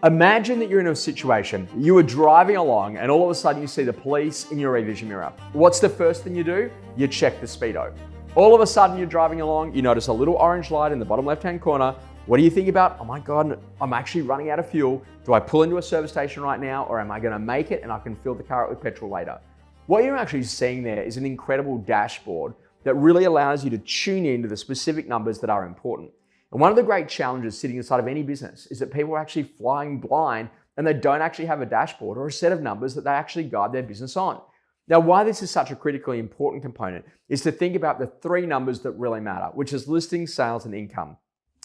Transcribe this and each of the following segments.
Imagine that you're in a situation, you are driving along and all of a sudden you see the police in your rear vision mirror. What's the first thing you do? You check the speedo. All of a sudden you're driving along, you notice a little orange light in the bottom left-hand corner. What do you think about? Oh my God, I'm actually running out of fuel. Do I pull into a service station right now or am I gonna make it and I can fill the car up with petrol later? What you're actually seeing there is an incredible dashboard that really allows you to tune into the specific numbers that are important. And one of the great challenges sitting inside of any business is that people are actually flying blind and they don't actually have a dashboard or a set of numbers that they actually guide their business on. Now, why this is such a critically important component is to think about the three numbers that really matter, which is listings, sales, and income.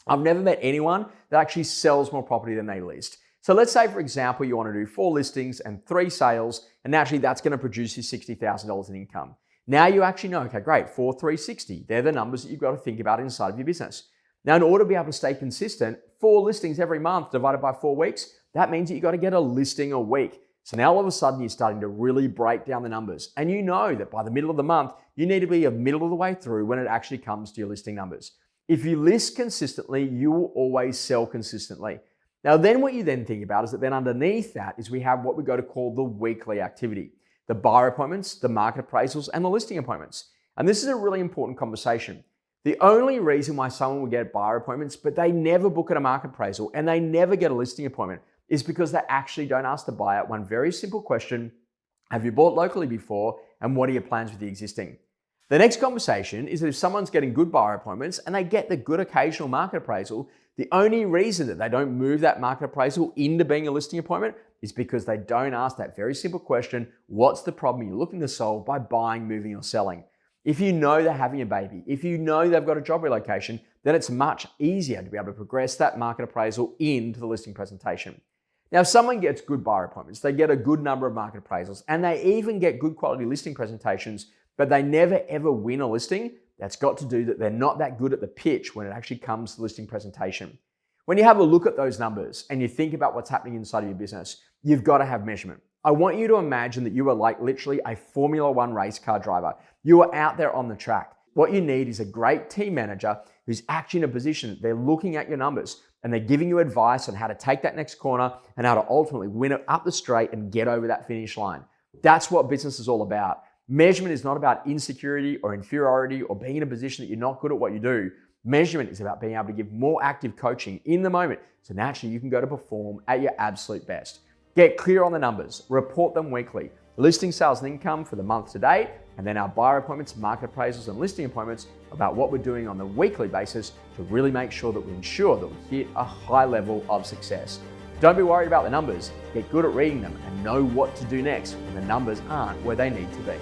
I've never met anyone that actually sells more property than they list. So let's say, for example, you want to do 4 listings and 3 sales, and naturally that's going to produce you $60,000 in income. Now you actually know, okay, great, 4, 3, 60. They're the numbers that you've got to think about inside of your business. Now, in order to be able to stay consistent, 4 listings every month divided by 4 weeks, that means that you've got to get a listing a week. So now all of a sudden you're starting to really break down the numbers. And you know that by the middle of the month, you need to be a middle of the way through when it actually comes to your listing numbers. If you list consistently, you will always sell consistently. Now then what you then think about is that then underneath that is we have what we go to call the weekly activity. The buyer appointments, the market appraisals, and the listing appointments. And this is a really important conversation. The only reason why someone will get buyer appointments, but they never book at a market appraisal and they never get a listing appointment is because they actually don't ask the buyer one very simple question: have you bought locally before and what are your plans with the existing? The next conversation is that if someone's getting good buyer appointments and they get the good occasional market appraisal, the only reason that they don't move that market appraisal into being a listing appointment is because they don't ask that very simple question: what's the problem you're looking to solve by buying, moving, or selling? If you know they're having a baby, if you know they've got a job relocation, then it's much easier to be able to progress that market appraisal into the listing presentation. Now, if someone gets good buyer appointments, they get a good number of market appraisals, and they even get good quality listing presentations, but they never ever win a listing, that's got to do that they're not that good at the pitch when it actually comes to listing presentation. When you have a look at those numbers and you think about what's happening inside of your business, you've got to have measurement. I want you to imagine that you are like literally a Formula One race car driver. You are out there on the track. What you need is a great team manager who's actually in a position, they're looking at your numbers and they're giving you advice on how to take that next corner and how to ultimately win it up the straight and get over that finish line. That's what business is all about. Measurement is not about insecurity or inferiority or being in a position that you're not good at what you do. Measurement is about being able to give more active coaching in the moment so naturally you can go to perform at your absolute best. Get clear on the numbers, report them weekly. Listing, sales, and income for the month to date, and then our buyer appointments, market appraisals, and listing appointments about what we're doing on the weekly basis to really make sure that we ensure that we hit a high level of success. Don't be worried about the numbers. Get good at reading them and know what to do next when the numbers aren't where they need to be.